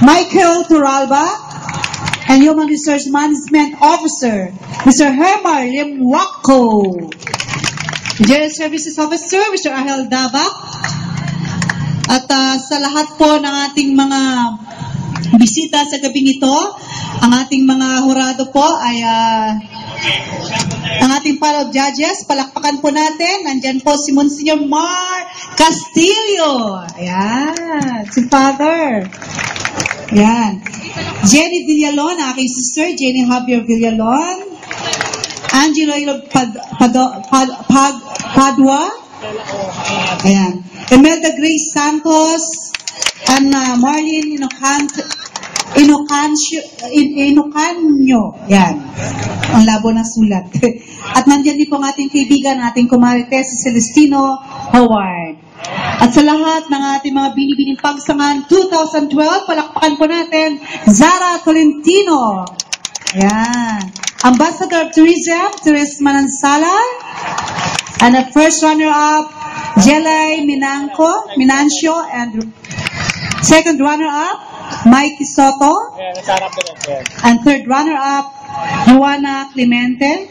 Michael Turalba, and Human Resource Management Officer, Mr. Hermar Limwako. General Services Officer, Mr. Ahel Dabak. At sa lahat po ng ating mga bisita sa gabing ito, ang ating mga hurado po ay ang ating panel of judges. Palakpakan po natin. Nandyan po si Monsignor Mar Castillo. Ayan, si Father. Ayan. Jenny Villalon, aking sister, Jenny Javier Villalon. Angelo Padua. Ayan. Imelda Grace Santos. And Marlene Inocanyo. Yan. Ang labo ng sulat. At nandiyan din po ang ating kaibigan, ating kumarites, si Celestino Howard. At sa lahat ng ating mga binibining pagsangan 2012, palakpakan po natin, Zara Tolentino. Yan. Ambassador of Tourism, Teres Manansala. And the first runner-up, Jelay Minancio. And second runner-up, Mikey Soto. And third runner-up, Juana Clemente.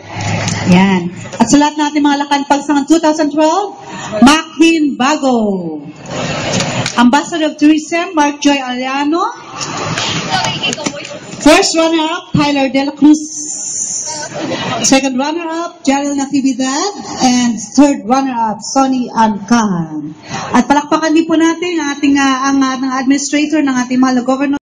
Yan. At sa lahat natin mga lakan pagsangan 2012, Machin Bago. Ambassador of Tourism, Mark Joy Aliano. First runner-up, Tyler De La Cruz. Second runner-up, Jaril Natividad. And third runner-up, Sonny Ancahan. At palakpakan din po natin ang ating ang administrator ng ating mahal na governor.